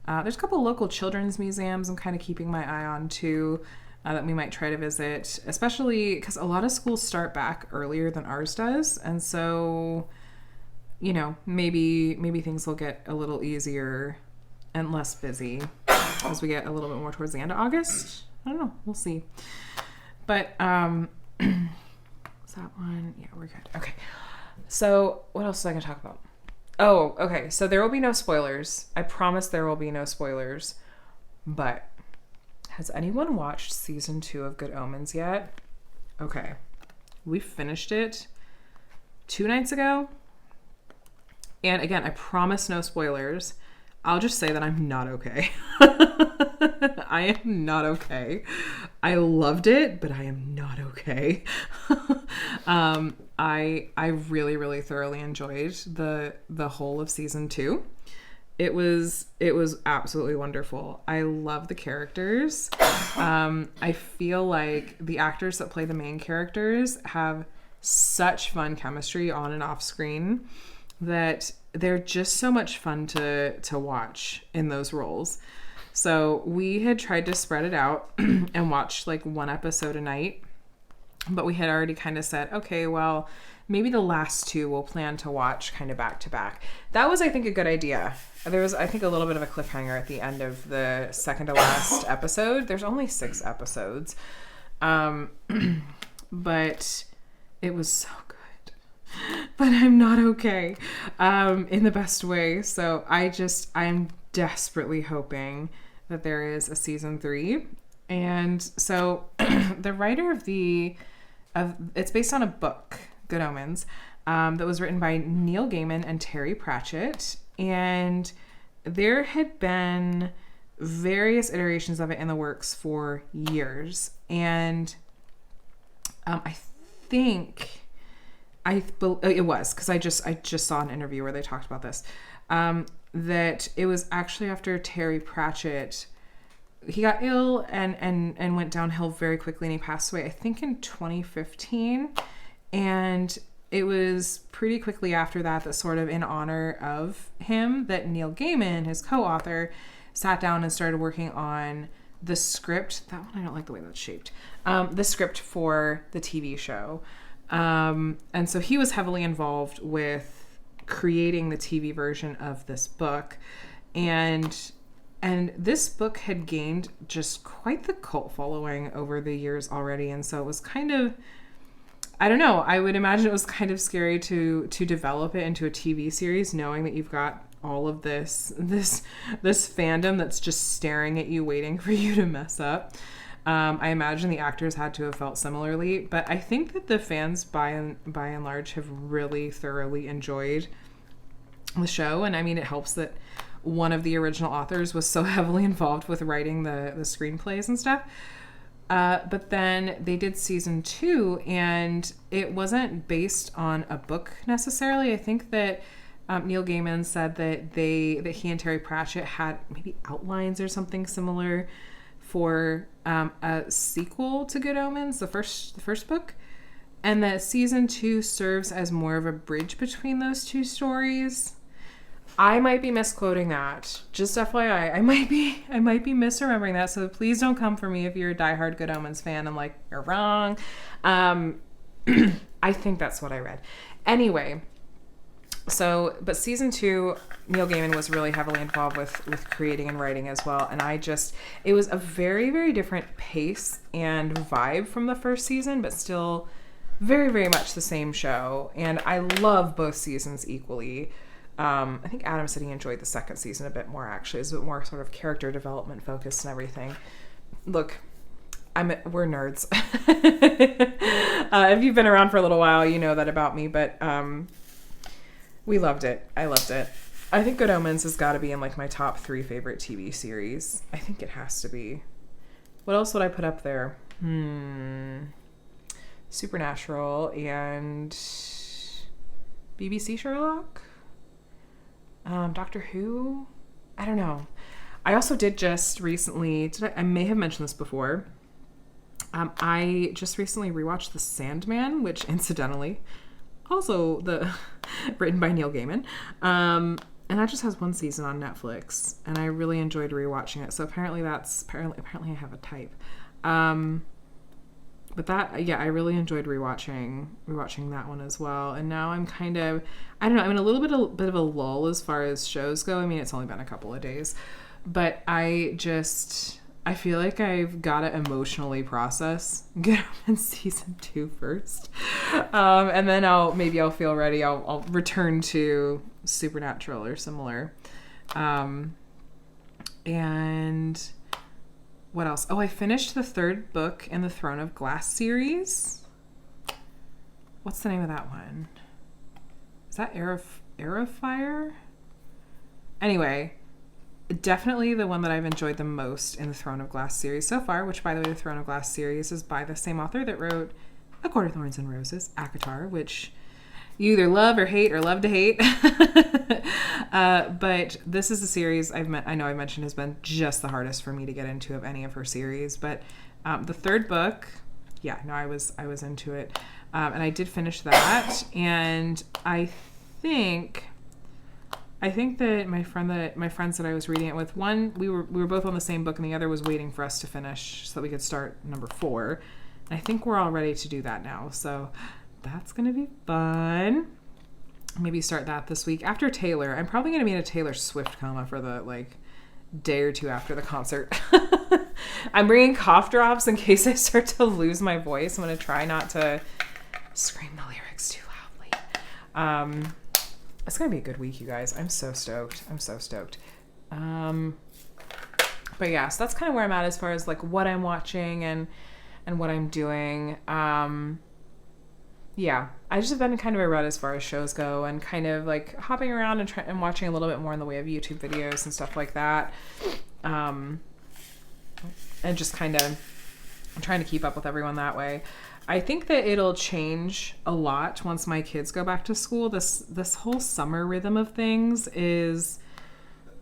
there's a couple local children's museums I'm kind of keeping my eye on too, that we might try to visit, especially because a lot of schools start back earlier than ours does. And so, maybe things will get a little easier and less busy as we get a little bit more towards the end of August. I don't know. We'll see. But, is that one? Yeah, we're good. Okay. So what else was I going to talk about? Oh, okay. So there will be no spoilers. I promise there will be no spoilers. But has anyone watched season 2 of Good Omens yet? Okay. We finished it 2 nights ago. And again, I promise no spoilers. I'll just say that I'm not okay. I am not okay. I loved it, but I am not okay. I really, really thoroughly enjoyed the whole of season 2. It was absolutely wonderful. I love the characters. I feel like the actors that play the main characters have such fun chemistry on and off screen that they're just so much fun to watch in those roles. So we had tried to spread it out and watch like one episode a night, but we had already kind of said, okay, well, maybe the last 2 we'll plan to watch kind of back to back. That was, I think, a good idea. There was, I think, a little bit of a cliffhanger at the end of the second to last episode. There's only 6 episodes. But it was so good. But I'm not okay in the best way. So I'm desperately hoping that there is a season 3. And so the writer of it's based on a book, Good Omens, that was written by Neil Gaiman and Terry Pratchett. And there had been various iterations of it in the works for years. And I think it was, because I just saw an interview where they talked about this, that it was actually after Terry Pratchett, he got ill and went downhill very quickly, and he passed away, I think, in 2015. And it was pretty quickly after that sort of in honor of him, that Neil Gaiman, his co-author, sat down and started working on the script. That one, I don't like the way that's shaped. The script for the TV show. And so he was heavily involved with creating the TV version of this book. And this book had gained just quite the cult following over the years already. And so it was kind of, I don't know, I would imagine it was kind of scary to develop it into a TV series, knowing that you've got all of this fandom that's just staring at you, waiting for you to mess up. I imagine the actors had to have felt similarly, but I think that the fans by and large have really thoroughly enjoyed the show. And I mean, it helps that one of the original authors was so heavily involved with writing the screenplays and stuff. But then they did season 2, and it wasn't based on a book necessarily. I think that Neil Gaiman said that he and Terry Pratchett had maybe outlines or something similar for a sequel to Good Omens, the first book, and that season 2 serves as more of a bridge between those 2 stories. I might be misquoting that. Just FYI, I might be misremembering that. So please don't come for me if you're a diehard Good Omens fan. I'm like, you're wrong. I think that's what I read. Anyway, but season 2, Neil Gaiman was really heavily involved with creating and writing as well. And it was a very, very different pace and vibe from the first season, but still very, very much the same show. And I love both seasons equally. I think Adam said he enjoyed the second season a bit more, actually. It's a bit more sort of character development focused and everything. Look, we're nerds. If you've been around for a little while, you know that about me, but we loved it. I loved it. I think Good Omens has got to be in like my top 3 favorite TV series. I think it has to be. What else would I put up there? Supernatural and BBC Sherlock? Doctor Who? I don't know. I also did just recently, I may have mentioned this before. I just recently rewatched The Sandman, which incidentally, also written by Neil Gaiman. And that just has 1 season on Netflix, and I really enjoyed rewatching it. So apparently I have a type. But I really enjoyed rewatching that one as well. And now I'm kind of, I don't know, I'm in a little bit of a lull as far as shows go. I mean, it's only been a couple of days, but I feel like I've got to emotionally process Good Omens season 2 first. And then I'll feel ready. I'll return to Supernatural or similar. And what else? Oh, I finished the 3rd book in the Throne of Glass series. What's the name of that one? Is that Air of Fire? Anyway, definitely the one that I've enjoyed the most in the Throne of Glass series so far, which, by the way, the Throne of Glass series is by the same author that wrote A Court of Thorns and Roses, ACOTAR, which you either love or hate or love to hate. But this is a series I know I mentioned has been just the hardest for me to get into of any of her series. But the 3rd book, I was into it. And I did finish that. And I think that my friends that I was reading it with, one, we were both on the same book, and the other was waiting for us to finish so that we could start number 4. And I think we're all ready to do that now. So that's going to be fun. Maybe start that this week. After Taylor, I'm probably going to be in a Taylor Swift coma for the day or 2 after the concert. I'm bringing cough drops in case I start to lose my voice. I'm going to try not to scream the lyrics too loudly. It's going to be a good week, you guys. I'm so stoked. But yeah, so that's kind of where I'm at as far as what I'm watching and what I'm doing. Yeah, I just have been kind of a rut as far as shows go, and kind of hopping around and watching a little bit more in the way of YouTube videos and stuff like that. And just kind of trying to keep up with everyone that way. I think that it'll change a lot once my kids go back to school. This whole summer rhythm of things is,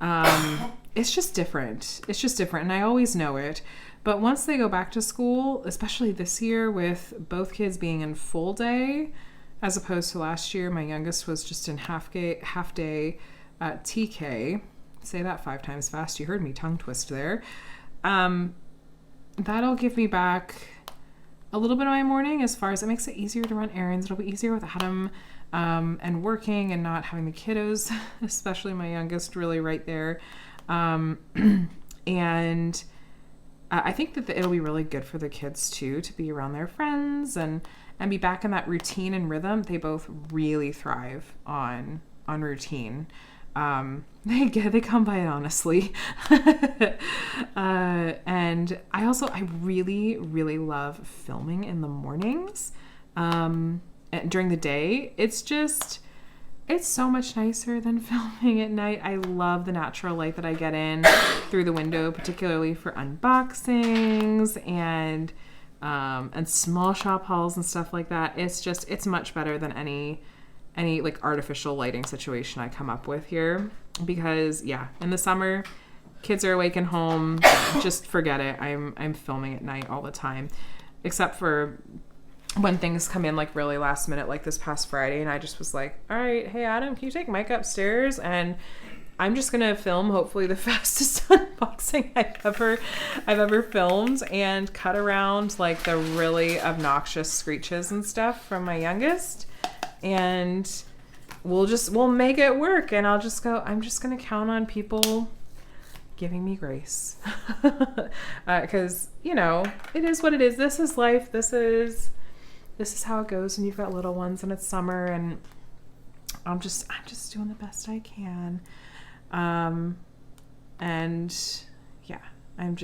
it's just different. And I always know it. But once they go back to school, especially this year with both kids being in full day, as opposed to last year, my youngest was just in half day TK. Say that 5 times fast. You heard me tongue twist there. That'll give me back a little bit of my morning, as far as it makes it easier to run errands. It'll be easier with Adam and working and not having the kiddos, especially my youngest, really right there. And I think that it'll be really good for the kids too, to be around their friends and be back in that routine and rhythm. They both really thrive on routine. They come by it honestly. And I really, really love filming in the mornings. And during the day, it's so much nicer than filming at night. I love the natural light that I get in through the window, particularly for unboxings and small shop hauls and stuff like that. It's much better than any artificial lighting situation I come up with here, because in the summer, kids are awake and home. Just forget it. I'm filming at night all the time, except for when things come in like really last minute, like this past Friday, and I just was like, all right, hey Adam, can you take Mike upstairs? And I'm just gonna film hopefully the fastest unboxing I've ever filmed, and cut around like the really obnoxious screeches and stuff from my youngest, and we'll make it work. And I'm just gonna count on people giving me grace, because it is what it is. This is life. This is how it goes when you've got little ones and it's summer, and I'm just doing the best I can. And yeah, I don't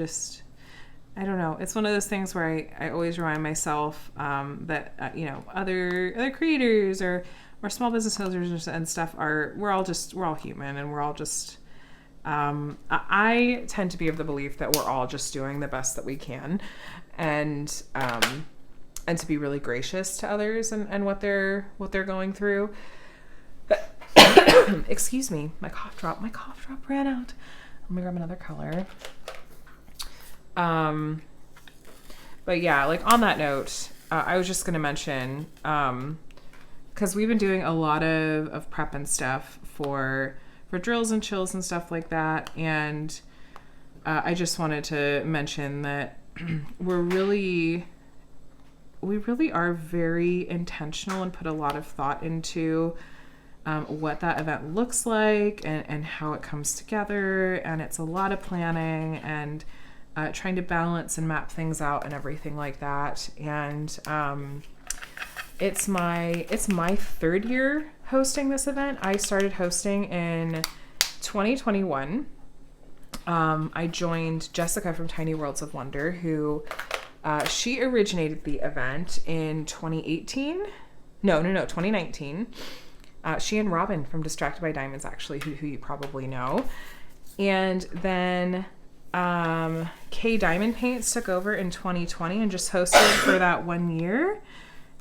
know. It's one of those things where I always remind myself, that, other creators or small business owners and stuff we're all human, and we're all just, I tend to be of the belief that we're all just doing the best that we can, and to be really gracious to others and what they're going through. Excuse me, my cough drop ran out. Let me grab another color. But yeah, like on that note, I was just going to mention, cause we've been doing a lot of prep and stuff for drills and chills and stuff like that. And, I just wanted to mention that we really are very intentional and put a lot of thought into what that event looks like and how it comes together. And it's a lot of planning and trying to balance and map things out and everything like that. And it's my third year hosting this event. I started hosting in 2021. I joined Jessica from Tiny Worlds of Wonder, who she originated the event in 2018. No, 2019. She and Robin from Distracted by Diamonds, actually, who you probably know. And then Kay Diamond Paints took over in 2020 and just hosted for that 1 year.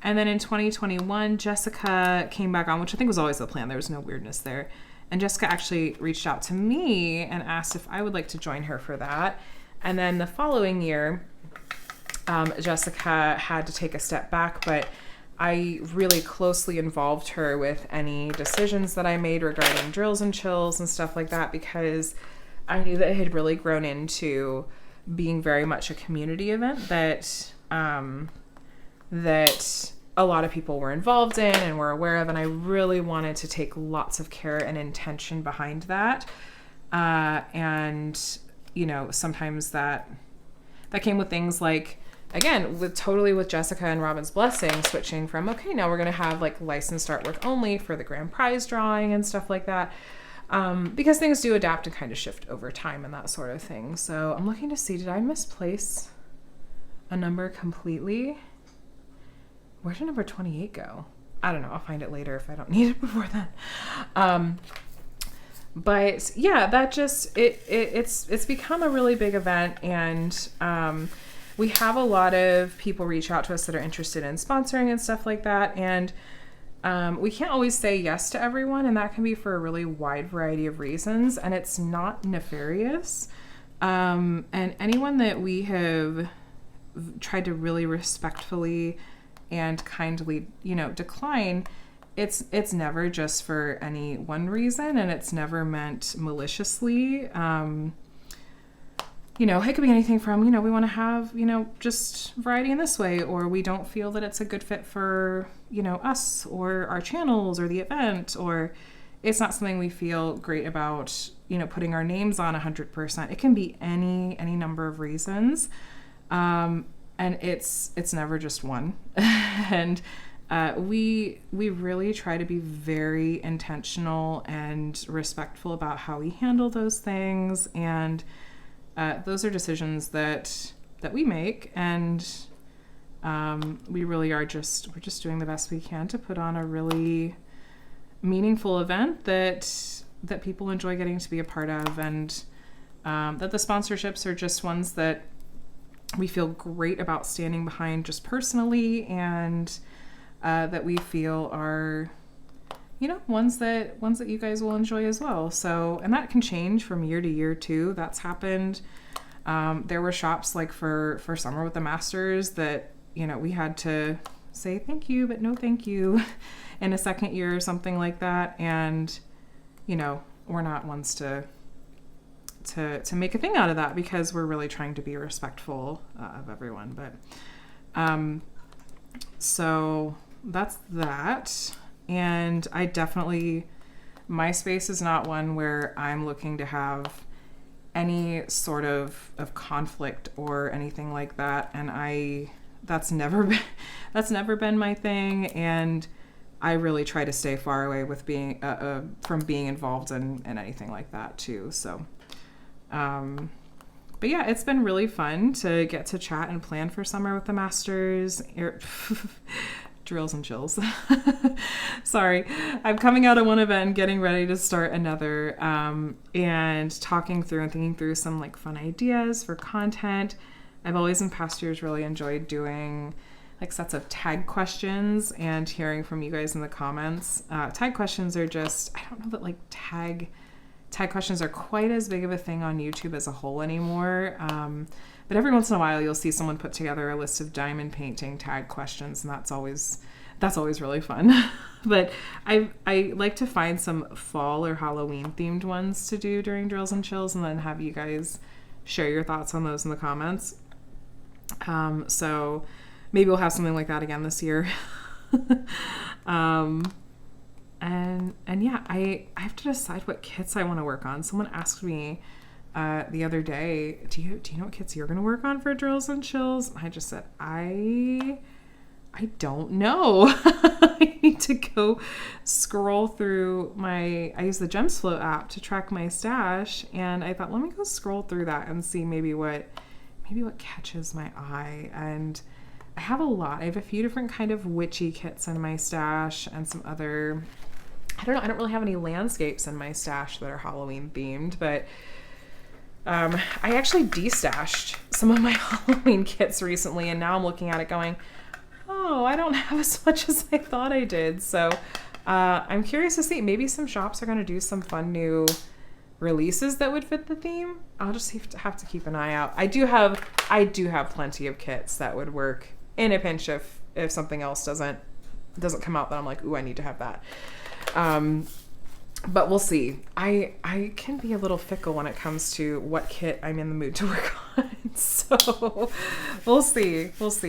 And then in 2021, Jessica came back on, which I think was always the plan. There was no weirdness there. And Jessica actually reached out to me and asked if I would like to join her for that. And then the following year, Jessica had to take a step back, but I really closely involved her with any decisions that I made regarding drills and chills and stuff like that, because I knew that it had really grown into being very much a community event that a lot of people were involved in and were aware of, and I really wanted to take lots of care and intention behind that. And sometimes that came with things like, again, with Jessica and Robin's blessing, switching from, okay, now we're going to have like licensed artwork only for the grand prize drawing and stuff like that. Because things do adapt and kind of shift over time and that sort of thing. So I'm looking to see, did I misplace a number completely? Where did number 28 go? I don't know. I'll find it later if I don't need it before then. But yeah, that just, it's become a really big event, and, we have a lot of people reach out to us that are interested in sponsoring and stuff like that. And we can't always say yes to everyone, and that can be for a really wide variety of reasons. And it's not nefarious. And anyone that we have tried to really respectfully and kindly, decline, it's never just for any one reason, and it's never meant maliciously. It could be anything from, we want to have, just variety in this way, or we don't feel that it's a good fit for, us or our channels or the event, or it's not something we feel great about, putting our names on 100%. It can be any number of reasons. And it's never just one. And we really try to be very intentional and respectful about how we handle those things. And those are decisions that we make, and we really are we're just doing the best we can to put on a really meaningful event that people enjoy getting to be a part of, and that the sponsorships are just ones that we feel great about standing behind just personally, and that we feel are ones that you guys will enjoy as well. So, and that can change from year to year too. That's happened. There were shops like for Summer with the Masters that, we had to say thank you, but no thank you in a second year or something like that. And, you know, we're not ones to make a thing out of that, because we're really trying to be respectful of everyone. But so that's that. And I definitely, my space is not one where I'm looking to have any sort of conflict or anything like that. And that's never been my thing. And I really try to stay far away with from being involved in anything like that too. So, but yeah, it's been really fun to get to chat and plan for summer with the masters. Drills and chills. Sorry. I'm coming out of one event and getting ready to start another, and talking through and thinking through some like fun ideas for content. I've always in past years really enjoyed doing like sets of tag questions and hearing from you guys in the comments. Tag questions are just, I don't know that like tag questions are quite as big of a thing on YouTube as a whole anymore. But every once in a while you'll see someone put together a list of diamond painting tag questions, and that's always really fun. But I like to find some fall or Halloween themed ones to do during Drills and Chills, and then have you guys share your thoughts on those in the comments. So maybe we'll have something like that again this year. And yeah, I have to decide what kits I want to work on. Someone asked me the other day, do you know what kits you're going to work on for Drills and Chills? And I just said, I don't know. I need to go scroll through I use the GemsFlow app to track my stash, and I thought, let me go scroll through that and see maybe what catches my eye. And I have I have a few different kind of witchy kits in my stash, and some other, I don't really have any landscapes in my stash that are Halloween themed, but I actually destashed some of my Halloween kits recently, and now I'm looking at it going, oh, I don't have as much as I thought I did. So I'm curious to see, maybe some shops are going to do some fun new releases that would fit the theme. I'll just have to keep an eye out. I do have plenty of kits that would work in a pinch if something else doesn't come out that I'm like, ooh, I need to have that. But we'll see. I can be a little fickle when it comes to what kit I'm in the mood to work on. So we'll see.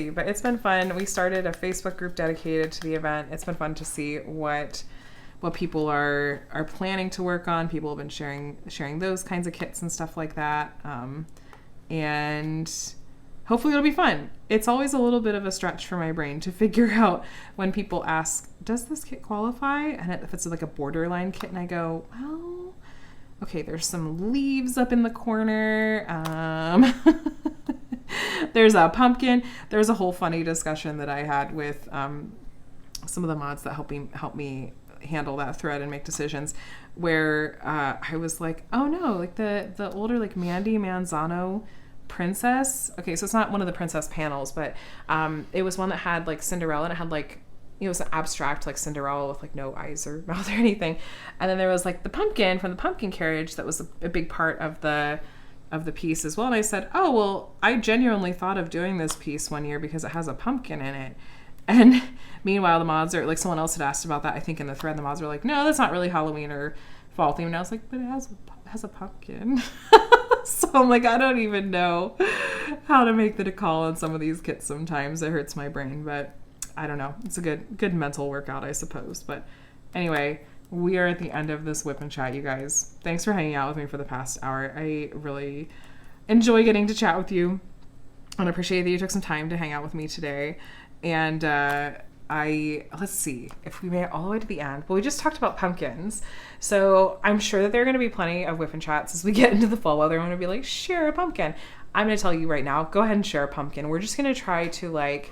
But it's been fun. We started a Facebook group dedicated to the event. It's been fun to see what people are planning to work on. People have been sharing those kinds of kits and stuff like that. And hopefully it'll be fun. It's always a little bit of a stretch for my brain to figure out when people ask, does this kit qualify? And if it's like a borderline kit, and I go, well, okay, there's some leaves up in the corner. There's a pumpkin. There's a whole funny discussion that I had with some of the mods that help me handle that thread and make decisions, where I was like, oh no, like the older like Mandy Manzano princess. Okay, so it's not one of the princess panels, but it was one that had like Cinderella, and it had like, it was an abstract like Cinderella with like no eyes or mouth or anything. And then there was like the pumpkin from the pumpkin carriage that was a big part of the piece as well. And I said, oh, well, I genuinely thought of doing this piece one year because it has a pumpkin in it. And meanwhile, the mods are like, someone else had asked about that, I think in the thread, the mods were like, no, that's not really Halloween or fall theme. And I was like, but it has a pumpkin. So I'm like, I don't even know how to make the call on some of these kits sometimes. It hurts my brain, but I don't know. It's a good mental workout, I suppose. But anyway, we are at the end of this WIP and Chat, you guys. Thanks for hanging out with me for the past hour. I really enjoy getting to chat with you, and I appreciate that you took some time to hang out with me today. And let's see if we made it all the way to the end. Well, we just talked about pumpkins, so I'm sure that there are going to be plenty of WIP and Chats as we get into the fall weather. I'm going to be like, share a pumpkin. I'm going to tell you right now, go ahead and share a pumpkin. We're just going to try to like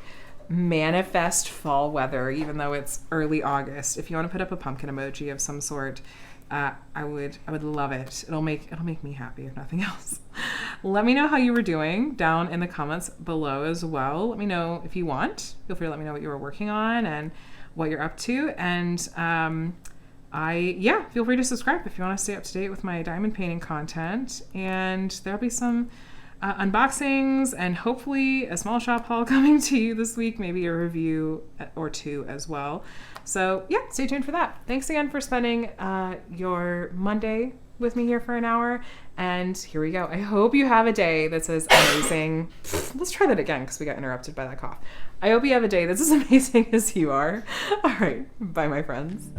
manifest fall weather, even though it's early August. If you want to put up a pumpkin emoji of some sort, I would love it. It'll make me happy if nothing else. Let me know how you were doing down in the comments below as well. Let me know if you want. Feel free to let me know what you were working on and what you're up to. And feel free to subscribe if you want to stay up to date with my diamond painting content. And there'll be some unboxings and hopefully a small shop haul coming to you this week, maybe a review or two as well. So yeah, stay tuned for that. Thanks again for spending your Monday with me here for an hour. And here we go. I hope you have a day that's as amazing. Let's try that again because we got interrupted by that cough. I hope you have a day that's as amazing as you are. All right. Bye, my friends.